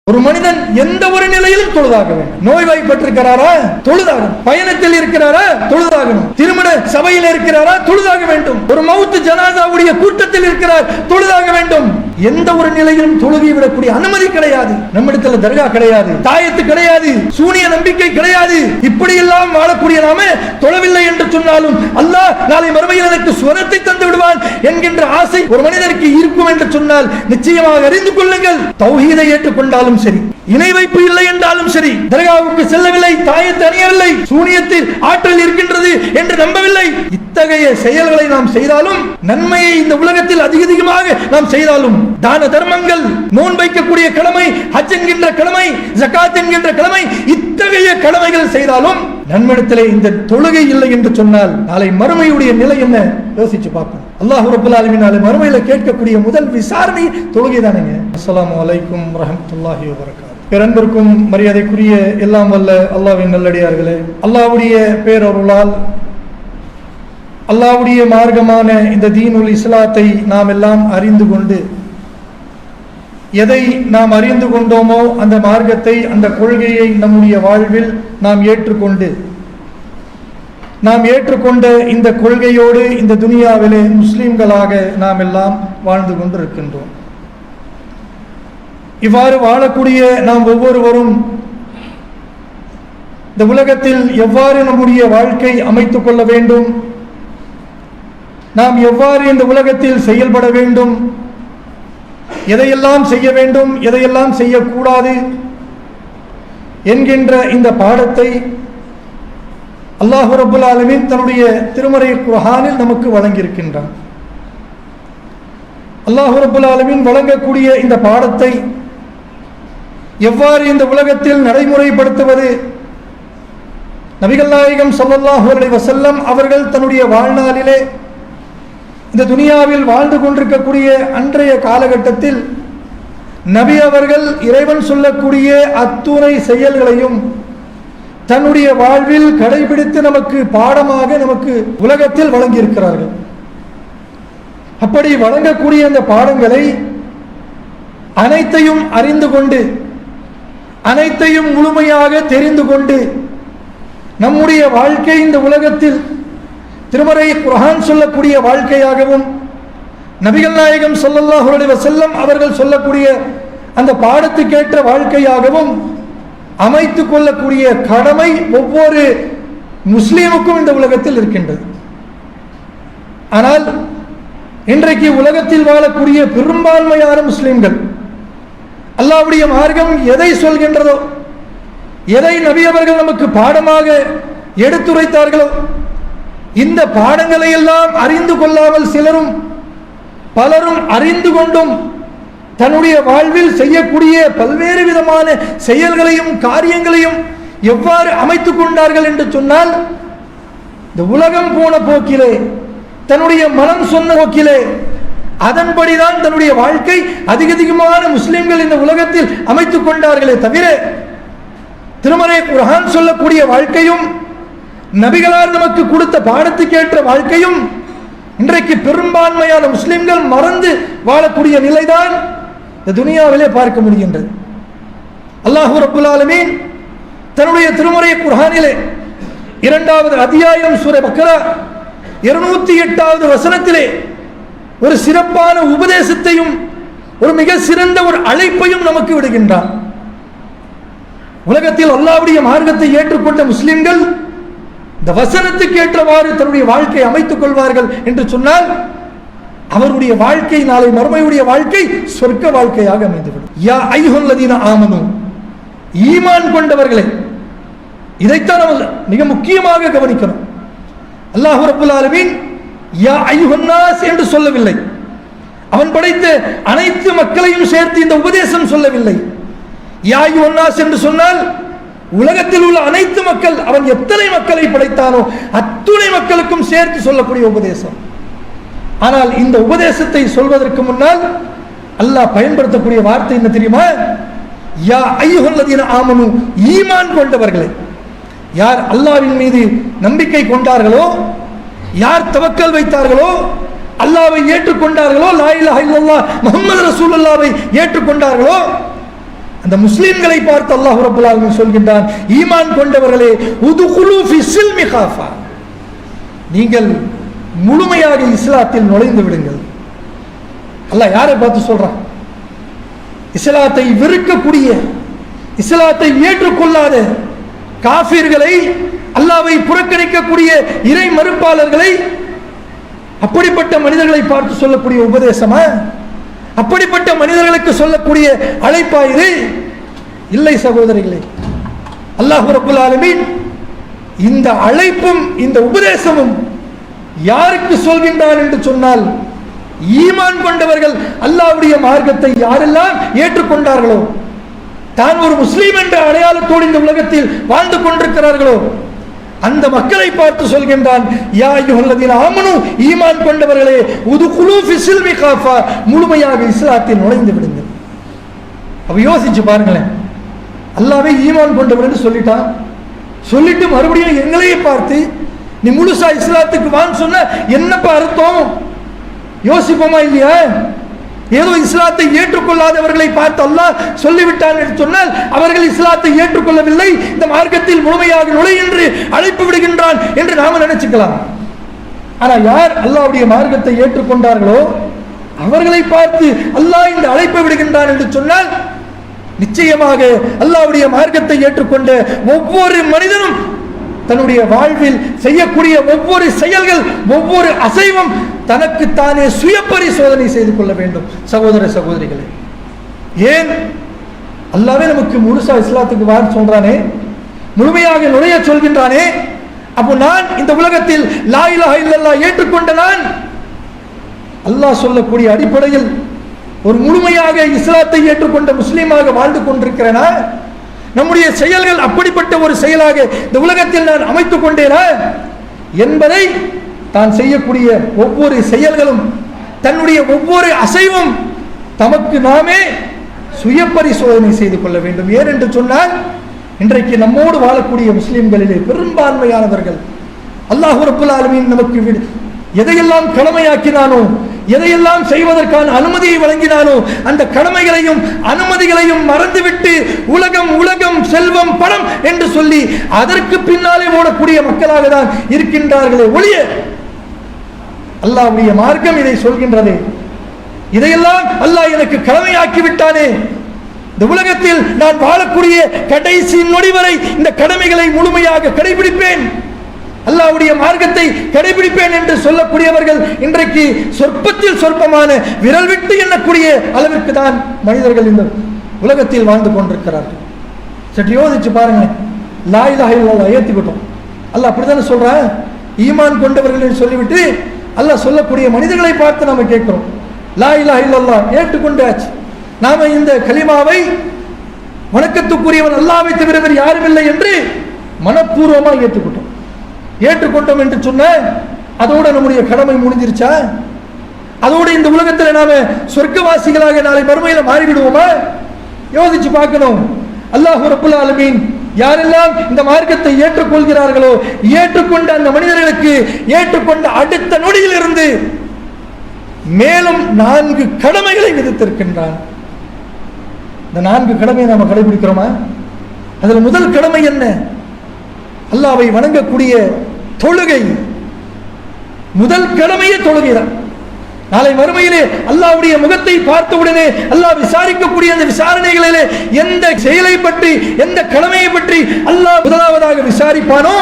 ஒரு மனிதன் எந்த ஒரு நிலையிலும் தொழுதாக வேண்டும். நோய்வாய்ப்பட்டிருக்கிறாரா, தொழுதாகணும். பயணத்தில் இருக்கிறாரா, தொழுதாகணும். திருமண சபையில் இருக்கிறாரா, தொழுதாக வேண்டும். ஒரு மவுத் ஜனாசாவுடைய கூட்டத்தில் இருக்கிறார், தொழுதாக வேண்டும். எந்த ஒரு நிலையிலும் தொழுகை விடக்கூடிய அனுமதி கிடையாது. நம்மிடத்தில் தர்கா கிடையாது, தாயத்து கிடையாது, சூனிய நம்பிக்கை கிடையாது. இப்படி எல்லாம் வாழக்கூடிய நாம தொழவில்லை என்று சொன்னாலும் அல்லாஹ் நாளை மறுமையில் எனக்கு சுவனத்தை தந்து விடுவான் என்கின்ற ஆசை ஒரு மனிதனுக்கு இருக்கும் என்று சொன்னால் நிச்சயமாக அறிந்து கொள்ளுங்கள். தௌஹீதை ஏற்றுக்கொண்டாலும் சரி, இணை வைப்பு இல்லை என்றாலும் சரி, தர்காவுக்கு செல்லவில்லை, தாயத்து அணியவில்லை, சூனியத்தில் ஆற்றல் இருக்கின்றது என்று நம்பவில்லை, இத்தகைய செயல்களை நாம் செய்தாலும், நன்மையை இந்த உலகத்தில் அதிகமாக நாம் செய்தாலும், தான தர்மங்கள், நோன்பு வைக்கக்கூடிய கடமை, ஹஜ் என்கின்ற கடமை, ஜகாத் என்கின்ற கடமை, இத்தகைய கடமைகள் செய்தாலும் நன்மடத்திலே இந்த தொழுகை இல்லை என்று சொன்னால் நாளை மறுமையுடைய நிலை என்ன யோசிச்சு பார்க்கணும். அல்லாஹ் ரப்பல் ஆலமீன் நாளை மறுமையில கேட்கக்கூடிய முதல் விசாரணை தொழுகை தானேங்க. அஸ்ஸலாமு அலைக்கும் வரஹ்மத்துல்லாஹி வபரகாத்துஹு. பேரன்பிற்கும் மரியாதைக்குரிய எல்லாம் வல்ல அல்லாஹ்வின் நல்லடியார்களே, அல்லாஹ்வுடைய பேரருளால் அல்லாஹ்வுடைய மார்க்கமான இந்த தீனுல் இஸ்லாத்தை நாம் எல்லாம் அறிந்து கொண்டு, எதை நாம் அறிந்து கொண்டோமோ அந்த மார்க்கத்தை, அந்த கொள்கையை நம்முடைய வாழ்வில் நாம் ஏற்றுக்கொண்டு, நாம் ஏற்றுக்கொண்ட இந்த கொள்கையோடு இந்த துனியாவிலே முஸ்லிம்களாக நாம் எல்லாம் வாழ்ந்து கொண்டிருக்கின்றோம். இவ்வாறு வாழக்கூடிய நாம் ஒவ்வொருவரும் இந்த உலகத்தில் எவ்வாறு நம்முடைய வாழ்க்கை அமைத்துக் கொள்ள வேண்டும், நாம் எவ்வாறு இந்த உலகத்தில் செயல்பட வேண்டும், எதையெல்லாம் செய்ய வேண்டும், எதையெல்லாம் செய்யக்கூடாது என்கின்ற இந்த பாடத்தை அல்லாஹ் ரப்பல் ஆலமீன் தன்னுடைய திருமறை குர்ஆனில் நமக்கு வழங்கியிருக்கின்றான். அல்லாஹ் ரப்பல் ஆலமீன் வழங்கக்கூடிய இந்த பாடத்தை எவ்வாறு இந்த உலகத்தில் நடைமுறைப்படுத்துவது, நபிகள் நாயகம் ஸல்லல்லாஹு அலைஹி வஸல்லம் அவர்கள் தன்னுடைய வாழ்நாளிலே இந்த துனியாவில் வாழ்ந்து கொண்டிருக்கக்கூடிய அன்றைய காலகட்டத்தில் நபி அவர்கள் இறைவன் சொல்லக்கூடிய அத்துணை செயல்களையும் தன்னுடைய வாழ்வில் கடைபிடித்து நமக்கு பாடமாக நமக்கு உலகத்தில் வழங்கியிருக்கிறார்கள். அப்படி வழங்கக்கூடிய அந்த பாடங்களை அனைத்தையும் அறிந்து கொண்டு, அனைத்தையும் முழுமையாக தெரிந்து கொண்டு, நம்முடைய வாழ்க்கை இந்த உலகத்தில் திருமறை குர்ஆன் சொல்லக்கூடிய வாழ்க்கையாகவும், நபிகள் நாயகம் ஸல்லல்லாஹு அலைஹி வஸல்லம் அவர்கள் சொல்லக்கூடிய அந்த பாடத்துக்கேற்ற வாழ்க்கையாகவும் அமைத்துக் கொள்ளக்கூடிய கடமை ஒவ்வொரு முஸ்லீமுக்கும் இந்த உலகத்தில் இருக்கின்றது. ஆனால் இன்றைக்கு உலகத்தில் வாழக்கூடிய பெரும்பான்மையான முஸ்லிம்கள் அல்லாஹ்வுடைய மார்க்கம் எதை சொல்கின்றதோ, எதை நபி அவர்கள் நமக்கு பாடமாக எடுத்துரைத்தார்களோ, இந்த பாடங்களை எல்லாம் அறிந்து கொள்ளாமல் சிலரும் பலரும் அறிந்து கொண்டும் தன்னுடைய வாழ்வில் செய்யக்கூடிய பல்வேறு விதமான செயல்களையும் காரியங்களையும் எவ்வாறு அமைத்துக் கொண்டார்கள் என்று சொன்னால், இந்த உலகம் போன போக்கிலே, தன்னுடைய மனம் சொன்ன போக்கிலே, அதன்படிதான் தன்னுடைய வாழ்க்கை அதிகமான முஸ்லிம்கள் இந்த உலகத்தில் அமைத்துக் கொண்டார்களே தவிர, திருமறை குர்ஆன் சொல்லக்கூடிய வாழ்க்கையும் நபிகளார் நமக்கு கொடுத்த பாடத்துக்கேற்ற வாழ்க்கையும் இன்றைக்கு பெரும்பான்மையான முஸ்லிம்கள் மறந்து வாழக்கூடிய நிலைதான் இந்த துனியாவிலே பார்க்க முடிகின்றது. அல்லாஹ் ரப்பல் ஆலமீன் தன்னுடைய திருமறை குர்ஆனிலே 2வது அத்தியாயம் சூரா பக்ரா 208வது வசனத்திலே ஒரு சிறப்பான உபதேசத்தையும் ஒரு மிக சிறந்த ஒரு அழைப்பையும் நமக்கு விடுகின்றார். உலகத்தில் அல்லாஹ்வுடைய மார்க்கத்தை ஏற்றுக்கொண்ட முஸ்லிம்கள் இந்த வசனத்துக்கு ஏற்றவாறு தன்னுடைய வாழ்க்கை அமைத்துக் கொள்வார்கள் என்று சொன்னால் அவருடைய வாழ்க்கை நாளை மறுமையுடைய வாழ்க்கை சொர்க்க வாழ்க்கையாக அமைந்துவிடும். யா அய்யுஹல்லதீன ஆமனு, ஈமான் கொண்டவர்களே, இதைத்தான் நம்ம மிக முக்கியமாக கவனிக்கணும். அல்லாஹ் ரப்பல் ஆலமீன் யா அய்யுஹன்னாஸ் என்று சொல்லவில்லை, அவன் படைத்த அனைத்து மக்களையும் சேர்த்து இந்த உபதேசம் சொல்லவில்லை. யா அய்யுஹன்னாஸ் என்று சொன்னால் உலகத்தில் உள்ள அனைத்து மக்கள், அவன் எத்தனை மக்களை படைத்தானோ அத்துணை மக்களுக்கும் சேர்த்து சொல்லக்கூடிய உபதேசம். ஆனால் இந்த உபதேசத்தை சொல்வதற்கு முன்னால் அல்லாஹ் பயன்படுத்தக்கூடிய வார்த்தை என்ன தெரியுமா? யா அய்யுஹல்லதீன ஆமனு, ஈமான் கொண்டவர்களே. யார் அல்லாஹ்வின் மீது நம்பிக்கை கொண்டார்களோ, யார் தவக்கல் வைத்தார்களோ, அல்லாஹ்வை ஏற்றுக்கொண்டார்களோ, லா இலாஹா இல்லல்லாஹ் முஹம்மது ரசூலுல்லாஹ்வை ஏற்றுக்கொண்டார்களோ, அந்த முஸ்லிம்களை பார்த்து அல்லாஹ் ரப்பல் ஆலமீன் சொல்கின்றான், ஈமான் கொண்டவர்களே உதுகுலு ஃபி ஸில்மி காஃபா, நீங்கள் முழுமையாக இஸ்லாத்தில் நுழைந்து விடுங்கள். அல்லாஹ் யாரை பார்த்து சொல்றான்? இஸ்லாத்தை வெறுக்கக்கூடிய, இஸ்லாத்தை ஏற்றுக்கொள்ளாத காஃபிர்களை, அல்லாஹ்வை புறக்கணிக்கக்கூடிய இறை மறுப்பாளர்களை, அப்படிப்பட்ட மனிதர்களை பார்த்து சொல்லக்கூடிய உபதேசமா? அப்படிப்பட்ட மனிதர்களுக்கு சொல்லக்கூடிய அழைப்பா இது? இல்லை சகோதரிகளே. அல்லாஹ் ரப்பல் ஆலமீன் இந்த அழைப்பும் இந்த உபதேசமும் யாருக்கு சொல்கின்றான் என்று சொன்னால், ஈமான் கொண்டவர்கள், அல்லாஹ்வுடைய மார்க்கத்தை யாரெல்லாம் ஏற்றுக்கொண்டார்களோ, தான் ஒரு முஸ்லீம் என்ற அடையாளத்தோடு இந்த உலகத்தில் வாழ்ந்து கொண்டிருக்கிறார்களோ அந்த மக்களை பார்த்து சொல்கின்றான், யா அய்யுஹல்லதீன ஆமனு, ஈமான் கொண்டவர்களே உதுகுலு ஃபி ஸில்மி காஃபா, முழுமையாக இஸ்லாத்தில் நுழைந்து விடுங்கள். அப்ப யோசிச்சு பாருங்களேன், அல்லாஹ்வே ஈமான் கொண்டவர்கள் சொல்லிட்டான், சொல்லிட்டு மறுபடியும் எங்களையே பார்த்து நீ முழுசா இஸ்லாத்துக்கு வான்னு சொன்ன என்னப்பா அர்த்தம்? யோசிப்போமா இல்லையா? ஏதோ இஸ்லாத்தை ஏற்றுக்கொள்ளாதவர்களை பார்த்து அல்லாஹ் சொல்லிவிட்டான் என்று சொன்னால் அவர்கள் இஸ்லாத்தை ஏற்றுக்கொள்ளவில்லை, இந்த மார்க்கத்தில் முழுமையாக நுழை என்று அழைப்பு விடுகின்றான் என்று நாம நினைச்சுக்கலாம். ஆனா யார் அல்லாஹ்வுடைய மார்க்கத்தை ஏற்றுக்கொண்டார்களோ அவர்களை பார்த்து அல்லாஹ் இந்த அழைப்பை விடுகின்றான் என்று சொன்னால், நிச்சயமாக அல்லாஹ்வுடைய மார்க்கத்தை ஏற்றுக்கொண்ட ஒவ்வொரு மனிதனும் தன்னுடைய வாழ்வில் செய்யக்கூடிய ஒவ்வொரு செயல்கள், ஒவ்வொரு அசைவும் தனக்கு தானே சுய பரிசோதனை செய்து கொள்ள வேண்டும். சகோதர சகோதரிகளே, ஏன் அல்லாஹ்வே நமக்கு முழுசா இஸ்லாத்துக்கு வான்னு சொல்றானே, முழுமையாக நுழைய சொல்கின்றானே, அப்போ நான் இந்த உலகத்தில் லா இலாஹ இல்லல்லாஹ் ஏற்றுக்கொண்ட நான் அல்லாஹ் சொல்லக்கூடிய அடிப்படையில் ஒரு முழுமையாக இஸ்லாத்தை ஏற்றுக்கொண்ட முஸ்லீமாக வாழ்ந்து கொண்டிருக்கிறேனா? நம்முடைய செயல்கள் அப்படிப்பட்ட ஒரு செயலாக இந்த உலகத்தில் நான் அமைத்துக் கொண்டேனா என்பதை தான் செய்யக்கூடிய ஒவ்வொரு செயல்களும், தன்னுடைய ஒவ்வொரு அசைவும் தமக்கு நாமே சுய பரிசோதனை செய்து கொள்ள வேண்டும். ஏன் என்று சொன்னால், இன்றைக்கு நம்மோடு வாழக்கூடிய முஸ்லிம்களிலே பெரும்பான்மையானவர்கள் அல்லாஹ் ரப்பல் ஆலமீன் நமக்கு எதையெல்லாம் கடமையாக்கினானோ, எதையெல்லாம் செய்வதற்கான அனுமதியை வழங்கினானோ அந்த கடமைகளையும் அனுமதிகளையும் மறந்துவிட்டு உலகம் உலகம் செல்வம் பணம் என்று சொல்லி அதற்கு பின்னாலே ஓடக்கூடிய மக்களாக தான் இருக்கின்றார்களே ஒழிய, அல்லாஹ்வுடைய மார்க்கம் இதை சொல்கின்றது, இதையெல்லாம் அல்லாஹ் எனக்கு கடமையாக்கி விட்டானே, இந்த உலகத்தில் நான் வாழக்கூடிய கடைசி நொடி வரை இந்த கடமைகளை முழுமையாக கடைபிடிப்பேன், அல்லாஹ்வுடைய மார்க்கத்தை கடைபிடிப்பேன் என்று சொல்லக்கூடியவர்கள் இன்றைக்கு சொற்பத்தில் சொற்பமான விரல் விட்டு எண்ணக்கூடிய அளவிற்கு தான் மனிதர்கள் இந்த உலகத்தில் வாழ்ந்து கொண்டிருக்கிறார்கள். சற்று யோசிச்சு பாருங்க, லா இலாஹ இல்லல்லாஹ் ஏற்றுக்கிட்டோம், அல்லாஹ் அப்படித்தானே சொல்றான், ஈமான் கொண்டவர்கள் சொல்லிவிட்டு அல்லாஹ் சொல்லக்கூடிய மனிதர்களை பார்த்து நாம கேட்கிறோம், லா இலாஹ இல்லல்லாஹ் ஏற்றுக்கொண்டாச்சு, நாம இந்த கலிமாவை வணக்கத்துக்குரியவன் அல்லாஹ்வை தவிர வேறு யாரும் இல்லை என்று மனப்பூர்வமாக ஏற்றுக்கொண்டோம் என்று சொன்ன அதோட நம்முடைய கடமை முடிஞ்சிருச்சா? அதோடு இந்த உலகத்தில் நாம சொர்க்கவாசிகளாக நாளை மறுமையில மாறிவிடுவோமா? யோசிச்சு பார்க்கணும். அல்லாஹ் ரப்பல் ஆலமீன் யாரெல்லாம் இந்த மார்க்கத்தை ஏற்றுக்கொள்கிறார்களோ, ஏற்றுக்கொண்ட அந்த மனிதர்களுக்கு ஏற்றுக்கொண்ட அடுத்த நொடியிலிருந்து மேலும் 4 கடமைகளை விதித்திருக்கின்றான். இந்த 4 கடமையை நாம கடைபிடிக்கிறோமா? அதில் முதல் கடமை என்ன? அல்லாஹ்வை வணங்கக்கூடிய தொழுகை. முதல் கடமையே தொழுகைதான். நாளை மறுமையிலே அல்லாஹ்வுடைய முகத்தை பார்த்தவுடனே அல்லாஹ் விசாரிக்கக்கூடிய அந்த விசாரணைகளிலே எந்த செயலை பற்றி, எந்த கடமையை பற்றி அல்லாஹ் முதலாவதாக விசாரிப்பானோ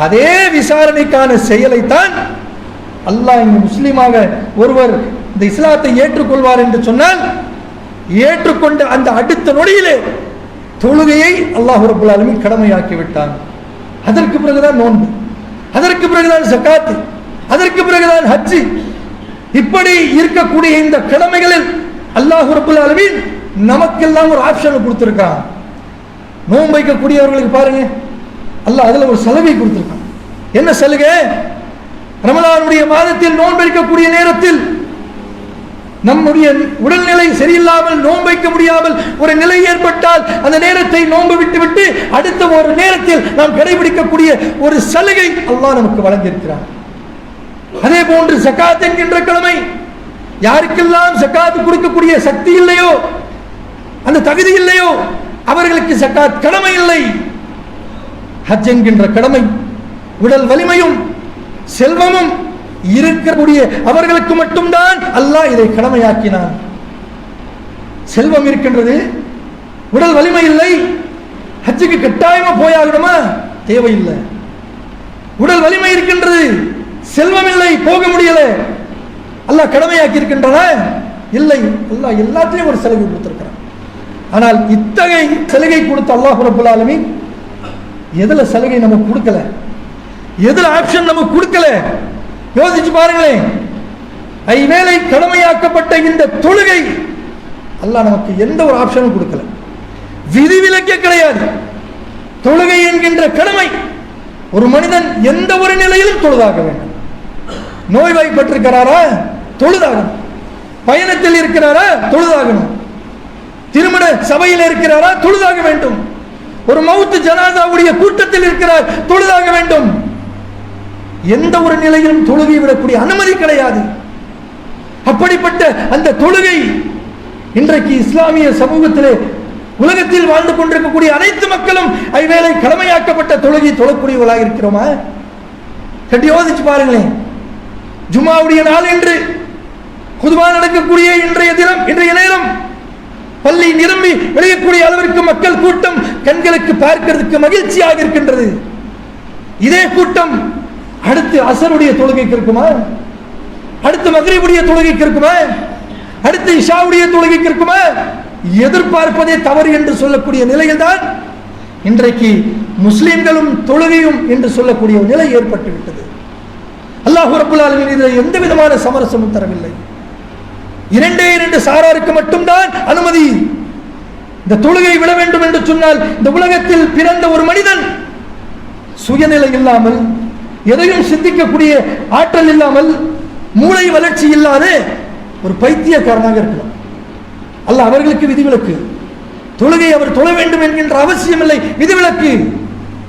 அதே விசாரணைக்கான செயலைத்தான் அல்லாஹ் இங்கு முஸ்லீமாக ஒருவர் இந்த இஸ்லாத்தை ஏற்றுக்கொள்வார் என்று சொன்னால், ஏற்றுக்கொண்ட அந்த அடுத்த நொடியிலே தொழுகையை அல்லாஹ் ரப்பல் ஆலமீன் கடமையாக்கி விட்டான். அதற்கு பிறகுதான் நோன்பு, அதற்கு பிறகுதான் ஸகாத், அதற்கு பிறகுதான் ஹஜ். இப்படி இருக்கக்கூடிய இந்த கடமைகளில் அல்லாஹ் ரப்பல் ஆலமீன் நமக்கெல்லாம் ஒரு ஆப்ஷன் கொடுத்திருக்கான். நோன்பு வைக்கக்கூடியவர்களுக்கு பாருங்க, அல்லாஹ் அதுல ஒரு சலுகை கொடுத்திருக்கான். என்ன சலுகை? ரமலானுடைய மாதத்தில் நோன்பு வைக்கக்கூடிய நேரத்தில் நம்முடைய உடல்நிலை சரியில்லாமல் நோன்பு வைக்க முடியாமல் ஒரு நிலை ஏற்பட்டால் அந்த நேரத்தை நோன்பு விட்டுவிட்டு அடுத்த ஒரு நேரத்தில் நாம் கடைபிடிக்கக்கூடிய ஒரு சலுகை அல்லாஹ் நமக்கு வழங்கியிருக்கிறார். அதே போன்று ஸகாத் என்கின்ற கடமை, யாருக்கெல்லாம் ஸகாத் கொடுக்கக்கூடிய சக்தி இல்லையோ அந்த தகுதி இல்லையோ அவர்களுக்கு ஜகாத் கடமை இல்லை. ஹஜ் என்கின்ற கடமை உடல் வலிமையும் செல்வமும் இருக்கக்கூடிய அவர்களுக்கு மட்டும்தான் அல்லாஹ் இதை கடமையாக்கினான். செல்வம் இருக்கின்றது, உடல் வலிமை இல்லை, ஹஜ்ஜுக்கு கட்டாயமா போயாகணுமா? தேவையில்லை. உடல் வலிமை இருக்கின்றது, செல்வம் இல்லை, போக முடியல, அல்லாஹ் கடமையாக்கி இருக்கின்றன? இல்லை. அல்லாஹ் எல்லாத்திலையும் ஒரு சலுகை கொடுத்திருக்கிறான். ஆனால் இத்தகைய சலுகை கொடுத்த அல்லாஹ் ரப்பல் ஆலமீன் எதுல சலுகை நமக்கு கொடுக்கல, எதுல ஆப்ஷன் நமக்கு கொடுக்கல? யோசிச்சு பாருங்களேன். ஐவேளை கடமையாக்கப்பட்ட இந்த தொழுகை அல்லாஹ் நமக்கு எந்த ஒரு ஆப்ஷனும் கொடுக்கல, விதிவிலக்கே கிடையாது. தொழுகை என்கின்ற கடமை ஒரு மனிதன் எந்த ஒரு நிலையிலும் தொழுதாக வேண்டும். நோய்வாய்ப்பட்டிருக்கிறாரா? தொழுதாகணும். பயணத்தில் இருக்கிறாரா? தொழுதாகணும். திருமண சபையில் இருக்கிறாரா? தொழுதாக வேண்டும். ஒரு மவுத் ஜனாசாவுடைய கூட்டத்தில் இருக்கிறார், தொழுதாக வேண்டும். எந்த ஒரு நிலையிலும் தொழுகை விடக்கூடிய அனுமதி கிடையாது. அப்படிப்பட்ட அந்த தொழுகை இன்றைக்கு இஸ்லாமிய சமூகத்திலே உலகத்தில் வாழ்ந்து கொண்டிருக்கக்கூடிய அனைத்து மக்களும் ஐவேளை கடமையாக்கப்பட்ட தொழுகை தொழக்கூடியவர்களாக இருக்கிறோமா? கட்டி யோசிச்சு பாருங்களேன். ஜும்மாவுடைய நாள் என்று குதுபா நடக்கக்கூடிய இன்றைய தினம், இன்றைய நேரம் பள்ளி நிரம்பி விளையக்கூடிய அளவிற்கு மக்கள் கூட்டம் கண்களுக்கு பார்க்கிறதுக்கு மகிழ்ச்சியாக இருக்கின்றது. இதே கூட்டம் அடுத்து அசருடைய தொழுகைக்கு இருக்குமா? அடுத்து மக்ரிபுடைய தொழுகைக்கு இருக்குமா? அடுத்து இஷாவுடைய தொழுகைக்கு இருக்குமா? எதிர்பார்ப்பதே தவறு என்று சொல்லக்கூடிய நிலையில் தான் இன்றைக்கு முஸ்லிம்களும் தொழுகையும் என்று சொல்லக்கூடிய நிலை ஏற்பட்டு விட்டது. அல்லாஹ் ரப்பல் ஆலமீன் இதில் எந்த விதமான சமரசமும் தரவில்லை. இரண்டு சாராருக்கு மட்டும்தான் அனுமதி. இந்த தொழுகை விட வேண்டும் என்று சொன்னால் இந்த உலகத்தில் பிறந்த ஒரு மனிதன் சுயநிலை இல்லாமல், எதையும் சிந்திக்கக்கூடிய ஆற்றல் இல்லாமல், மூளை வளர்ச்சி இல்லாத ஒரு பைத்தியக்காரனாக இருக்கலாம். அல்லாஹ் அவர்களுக்கு விதிவிலக்கு. தொழுகை அவர் தொழ வேண்டும் என்கின்ற அவசியம் இல்லை, விதிவிலக்கு.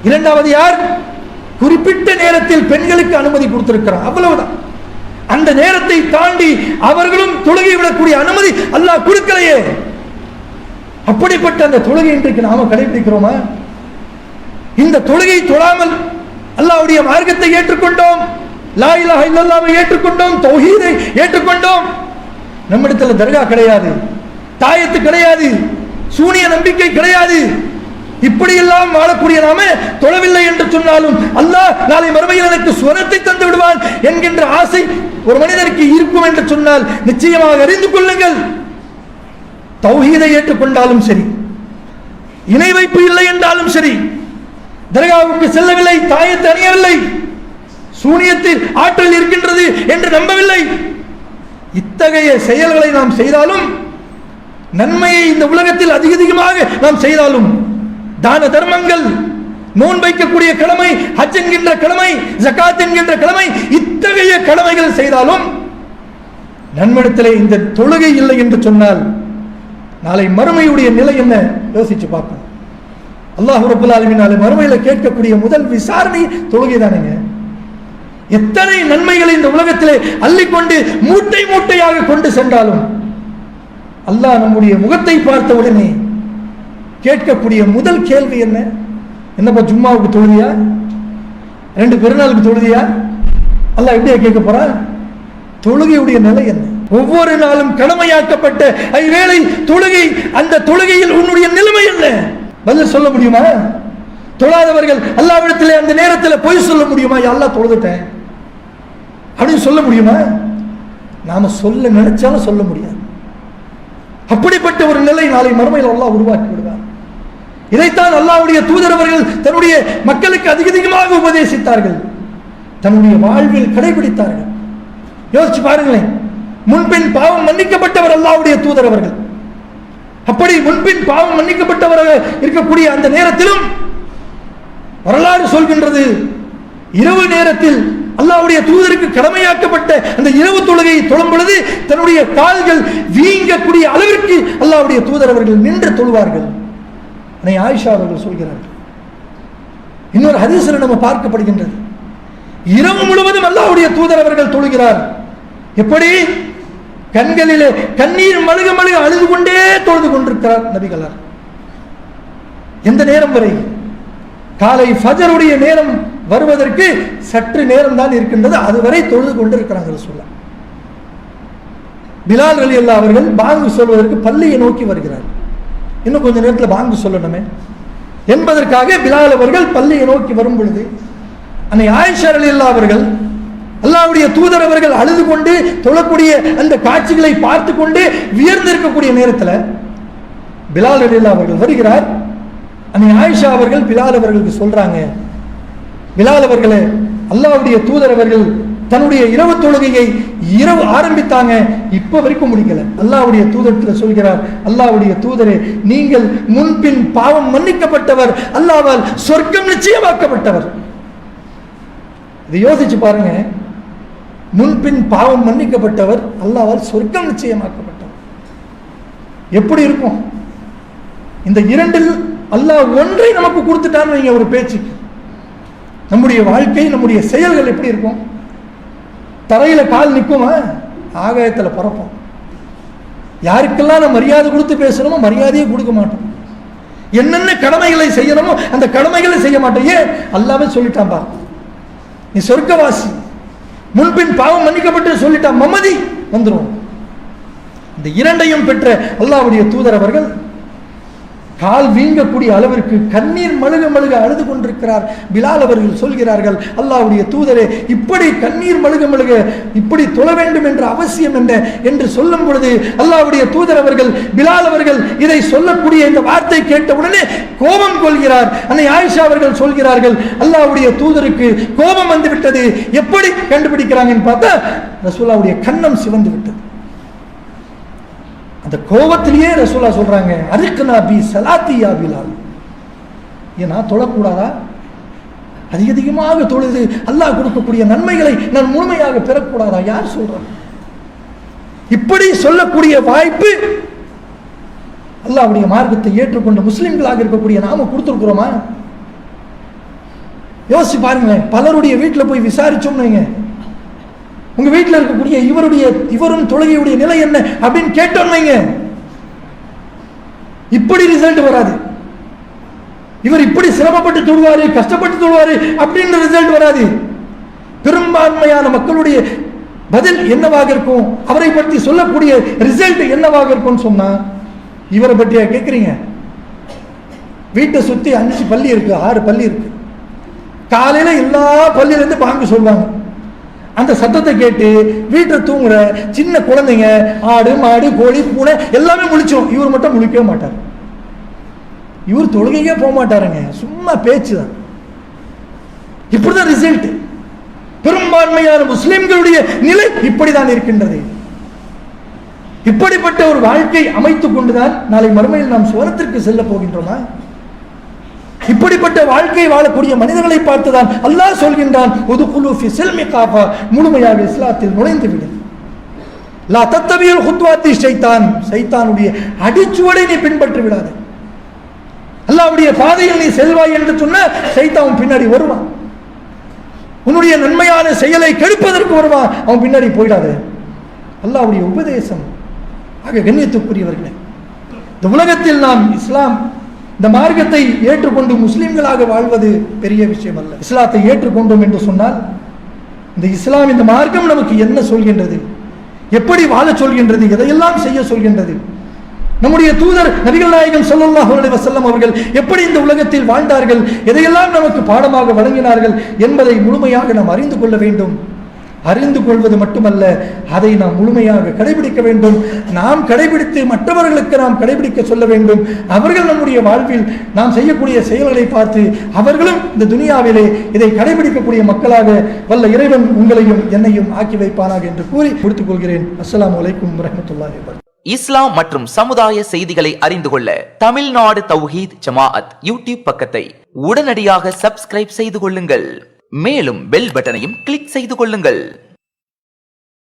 இரண்டாவது யார்? குறிப்பிட்ட நேரத்தில் பெண்களுக்கு அனுமதி கொடுத்திருக்கிறார், அவ்வளவுதான். அந்த நேரத்தை தாண்டி அவர்களும் தொழுகை விடக்கூடிய அனுமதி அல்லாஹ் கொடுக்கலையே. அப்படிப்பட்ட அந்த தொழுகை இன்றைக்கு நாம கடைபிடிக்கிறோமா? இந்த தொழுகை தொழாமல் அல்லாஹ்வுடைய மார்க்கத்தை ஏற்றுக்கொண்டோம், லா இலாஹ இல்லல்லாஹ்வை ஏற்றுக்கொண்டோம், தௌஹீதை ஏற்றுக்கொண்டோம். நம்மிடத்தில் தர்கா கிடையாது, தாயத்து கிடையாது, சூனிய நம்பிக்கை கிடையாது. இப்படியெல்லாம் வாழக்கூடிய நாம தொழவில்லை என்று சொன்னாலும் அல்லாஹ் நாளை மறுமையில் எனக்கு சுவனத்தை தந்து விடுவான் என்கின்ற ஆசை ஒரு மனிதனுக்கு இருக்கும் என்று சொன்னால் நிச்சயமாக அறிந்து கொள்ளுங்கள். தௌஹீதை ஏற்றுக்கொண்டாலும் சரி, இணை வைப்பு இல்லை என்றாலும் சரி, தர்காவுக்கு செல்லவில்லை, தாயத்தை அணியவில்லை, சூனியத்தில் ஆற்றல் இருக்கின்றது என்று நம்பவில்லை, இத்தகைய செயல்களை நாம் செய்தாலும், நன்மையை இந்த உலகத்தில் அதிகமாக நாம் செய்தாலும், தான தர்மங்கள், நோன்பு வைக்கக்கூடிய கடமை, ஹஜ் என்கின்ற கடமை, ஜகாத் என்கின்ற கடமை, இத்தகைய கடமைகள் செய்தாலும் நன்மடத்திலே இந்த தொழுகை இல்லை என்று சொன்னால் நாளை மறுமையுடைய நிலை என்ன யோசிச்சு பார்ப்போம். அல்லாஹ் ரப்பல் ஆலமீன் நாளை மறுமையில கேட்கக்கூடிய முதல் விசாரணை தொழுகை தானேங்க. எத்தனை நன்மைகளை இந்த உலகத்திலே அள்ளிக்கொண்டு மூட்டை மூட்டையாக கொண்டு சென்றாலும் அல்லாஹ் நம்முடைய முகத்தை பார்த்த உடனே கேட்கக்கூடிய முதல் கேள்வி என்ன? என்னப்பா ஜும்மாவுக்கு தொழுதியா, 2 பெருநாளுக்கு தொழுதியா? அல்லாஹ் எப்படியா கேட்க போறான்? தொழுகையுடைய நிலை என்ன? ஒவ்வொரு நாளும் கடமையாக்கப்பட்ட ஐவேளை தொழுகை, அந்த தொழுகையில் உன்னுடைய நிலைமை என்ன? பதில் சொல்ல முடியுமா? தொழாதவர்கள் அல்லாஹ்விடத்திலே அந்த நேரத்தில் பொய் சொல்ல முடியுமா? அல்லாஹ் தொழுதுட்டேன் அப்படின்னு சொல்ல முடியுமா? நாம சொல்ல நினைச்சாலும் சொல்ல முடியாது. அப்படிப்பட்ட ஒரு நிலை நாளை மறுமையில் அல்லாஹ் உருவாக்கி விடுவார். இதைத்தான் அல்லாஹ்வுடைய தூதர் அவர்கள் தன்னுடைய மக்களுக்கு அதிகமாக உபதேசித்தார்கள், தன்னுடைய வாழ்வில் கடைபிடித்தார்கள். யோசிச்சு பாருங்களேன். முன்பின் பாவம் மன்னிக்கப்பட்டவர் அல்லாஹ்வுடைய தூதர் அவர்கள். அப்படி முன்பின் பாவம் மன்னிக்கப்பட்டவராக இருக்கக்கூடிய அந்த நேரத்திலும் வரலாறு சொல்கின்றது, இரவு நேரத்தில் அல்லாஹ்வுடைய தூதருக்கு கடமையாக்கப்பட்ட அந்த இரவு தொழுகையை தொழும் பொழுது தன்னுடைய கால்கள் வீங்கக்கூடிய அளவிற்கு அல்லாஹ்வுடைய தூதர் அவர்கள் நின்று தொழுவார்கள். ஆயிஷா அவர்கள் சொல்கிறார்கள். இன்னொரு ஹதீஸில் நம்ம பார்க்கப்படுகின்றது, இரவு முழுவதும் அல்லாஹ்வுடைய தூதர் அவர்கள் தொழுகிறார். எப்படி? கண்களிலே கண்ணீர் மழுக மழுக அழுது கொண்டே தொழுது கொண்டிருக்கிறார் நபிகளார். எந்த நேரம் வரை? காலை ஃபஜருடைய நேரம் வருவதற்கு சற்று நேரம் தான் இருக்கின்றது, அதுவரை தொழுது கொண்டிருக்கிறாங்க ரசூலுல்லாஹ். பிலால் ரலியல்லாஹு அவர்கள் பாங்கு சொல்வதற்கு பள்ளியை நோக்கி வருகிறார். இன்னும் கொஞ்ச நேரத்தில் பாங்கு சொல்லணுமே என்பதற்காக பிலால் அவர்கள் பள்ளியை நோக்கி வரும் பொழுது அன்னை ஆயிஷா ரலியல்லாஹு அவர்கள், அல்லாஹ்வுடைய தூதர் அவர்கள் அழுது கொண்டு தொழக்கூடிய அந்த காட்சிகளை பார்த்து கொண்டு வியர்ந்திருக்கக்கூடிய நேரத்தில் பிலால் ரலியல்லாஹு அவர்கள் வருகிறார். அன்னை ஆயிஷா அவர்கள் பிலால் அவர்களுக்கு சொல்றாங்க, பிலால் அவர்களே, அல்லாஹ்வுடைய தூதர் அவர்கள் தன்னுடைய இரவு தொழுகையை இரவு ஆரம்பித்தாங்க, இப்ப வரைக்கும் முடிக்கல. அல்லாஹ்வுடைய தூதர் சொல்கிறார், அல்லாஹ்வுடைய தூதரே, நீங்கள் முன்பின் பாவம் மன்னிக்கப்பட்டவர், அல்லாஹ்வால் சொர்க்கம் நிச்சயமாக்கப்பட்டவர். இதை யோசிச்சு பாருங்க, முன்பின் பாவம் மன்னிக்கப்பட்டவர், அல்லாஹ்வால் சொர்க்கம் நிச்சயமாக்கப்பட்டவர். எப்படி இருக்கும்? இந்த இரண்டில் அல்லாஹ் ஒன்றை நமக்கு கொடுத்துட்டான்னு வைங்க, ஒரு பேச்சுக்கு. நம்முடைய வாழ்க்கை, நம்முடைய செயல்கள் எப்படி இருக்கும்? தரையில கால் நிற்குமா? ஆகாயத்தில் பறப்போம். யாருக்கெல்லாம் நம்ம மரியாதை கொடுத்து பேசணுமோ மரியாதையை கொடுக்க மாட்டோம். என்னென்ன கடமைகளை செய்யணுமோ அந்த கடமைகளை செய்ய மாட்டோம். ஏன்? அல்லாஹ்வே சொல்லிட்டான், பா நீ சொர்க்கவாசி, முன்பின் பாவம் மன்னிக்கப்பட்டு சொல்லிட்டான், மமதி வந்துடும். இந்த இரண்டையும் பெற்ற அல்லாஹ்வுடைய தூதர் அவர்கள் கால் வீங்கக்கூடிய அளவிற்கு கண்ணீர் மழுக மழுக அழுது கொண்டிருக்கிறார். பிலால் அவர்கள் சொல்கிறார்கள், அல்லாஹ்வுடைய தூதரே, இப்படி கண்ணீர் மழுக மழுக இப்படி தொழ வேண்டும் என்ற அவசியம் என்ன என்று சொல்லும் பொழுது அல்லாஹ்வுடைய தூதர் அவர்கள், பிலால் அவர்கள் இதை சொல்லக்கூடிய இந்த வார்த்தை கேட்டவுடனே கோபம் கொள்கிறார். அன்னை ஆயிஷா அவர்கள் சொல்கிறார்கள், அல்லாஹ்வுடைய தூதருக்கு கோபம் வந்து விட்டது. எப்படி கண்டுபிடிக்கிறாங்கன்னு பார்த்தா ரசூலுல்லாஹ்வுடைய கன்னம் சிவந்து விட்டது. அந்த கோபத்திலேயே ரசூலுல்லாஹ் சொல்றாங்க, அரிக்னா பி ஸலாத்தி யா பிலால், ஏன் நான் தொழக்கூடாதா? அதிகமாக தொழுது அல்லாஹ் கொடுக்கக்கூடிய நன்மைகளை நான் முழுமையாக பெறக்கூடாதா? யார் சொல்றாங்க? இப்படி சொல்லக்கூடிய வாய்ப்பு அல்லாஹ்வுடைய மார்க்கத்தை ஏற்றுக்கொண்ட முஸ்லிம்களாக இருக்கக்கூடிய நாம கொடுத்துருக்கிறோமா? யோசிச்சு பாருங்களேன். பலருடைய வீட்டில் போய் விசாரிச்சோம்னு வைங்க, உங்க வீட்டில் இருக்கக்கூடிய இவரும் தொழுகையுடைய நிலை என்ன அப்படின்னு கேட்டோம் வைங்க, இப்படி ரிசல்ட் வராது. இவர் இப்படி சிரமப்பட்டு தொழுவாரு, கஷ்டப்பட்டு தொழுவாரு அப்படின்ற ரிசல்ட் வராது. பெரும்பான்மையான மக்களுடைய பதில் என்னவாக இருக்கும்? அவரை பற்றி சொல்லக்கூடிய ரிசல்ட் என்னவாக இருக்கும் சொன்னா, இவரை பற்றியா கேட்குறீங்க? வீட்டை சுற்றி 5 பள்ளி இருக்கு, 6 பள்ளி இருக்கு. காலையில எல்லா பள்ளியிலேருந்து பாங்கு சொல்லுவாங்க. அந்த சத்தத்தை கேட்டு வீட்டில் தூங்குற சின்ன குழந்தைங்க, ஆடு மாடு கோழி பூனை எல்லாமே முழிச்சோம். இவர் மட்டும் முழிக்கவே மாட்டார். இவர் தொழுகைக்கே போக மாட்டாருங்க, சும்மா பேச்சு தான். இப்படிதான் ரிசல்ட். பெரும்பான்மையான முஸ்லிம்களுடைய நிலை இப்படிதான் இருக்கின்றது. இப்படிப்பட்ட ஒரு வாழ்க்கை அமைத்துக் கொண்டுதான் நாளை மறுமையில் நாம் சுவனத்திற்கு செல்ல போகின்றோமா? இப்படிப்பட்ட வாழ்க்கை வாழக்கூடிய மனிதர்களை பார்த்துதான் அல்லாஹ் சொல்கின்றான், உதுகுலு ஃபி ஸில்மி காஃபா, முழுமையாக இஸ்லாத்தில் நுழைந்து விடு. லா தத்தபியுல் குத்வாத்தி ஷைத்தான், சைத்தானுடைய அடிச்சுவடை நீ பின்பற்றி விடாதே. அல்லாஹ்வுடைய பாதையில் நீ செல்வாய் என்று சொன்ன சைத்தான் பின்னாடி வருவான். உன்னுடைய நன்மையான செயலை கெடுப்பதற்கு வருவான், அவன் பின்னாடி போயிடாதே. அல்லாஹ்வுடைய உபதேசம். ஆக கண்ணியத்துக்குரியவர்களே, இந்த உலகத்தில் நாம் இஸ்லாம் இந்த மார்க்கத்தை ஏற்றுக்கொண்டு முஸ்லிம்களாக வாழ்வது பெரிய விஷயம் அல்ல. இஸ்லாத்தை ஏற்றுக்கொண்டோம் என்று சொன்னால் இந்த இஸ்லாம், இந்த மார்க்கம் நமக்கு என்ன சொல்கின்றது, எப்படி வாழ சொல்கின்றது, எதையெல்லாம் செய்ய சொல்கின்றது, நம்முடைய தூதர் நபிகள் நாயகம் ஸல்லல்லாஹு அலைஹி வஸல்லம் அவர்கள் எப்படி இந்த உலகத்தில் வாழ்ந்தார்கள், எதையெல்லாம் நமக்கு பாடமாக வழங்கினார்கள் என்பதை முழுமையாக நாம் அறிந்து கொள்ள வேண்டும். அறிந்து கொள்வது மட்டுமல்ல, அதை நாம் முழுமையாக கடைபிடிக்க வேண்டும். நாம் கடைபிடித்து மற்றவர்களுக்கு நாம் கடைபிடிக்க சொல்ல வேண்டும். அவர்கள் நம்முடைய வாழ்வில் நாம் செய்யக்கூடிய செயல்களை பார்த்து அவர்களும் இந்த துனியாவிலே இதை கடைபிடிக்கக்கூடிய மக்களாக வல்ல இறைவன் உங்களையும் என்னையும் ஆக்கி வைப்பானாக என்று கூறி முடித்துக் கொள்கிறேன். அஸ்ஸலாமு அலைக்கும் வரஹ்மத்துல்லாஹி வபரகாத்துஹு. இஸ்லாம் மற்றும் சமுதாய செய்திகளை அறிந்து கொள்ள தமிழ்நாடு தௌஹீத் ஜமாஅத் யூடியூப் பக்கத்தை உடனடியாக சப்ஸ்கிரைப் செய்து கொள்ளுங்கள். மேலும் பெல் பட்டனையும் கிளிக் செய்து கொள்ளுங்கள்.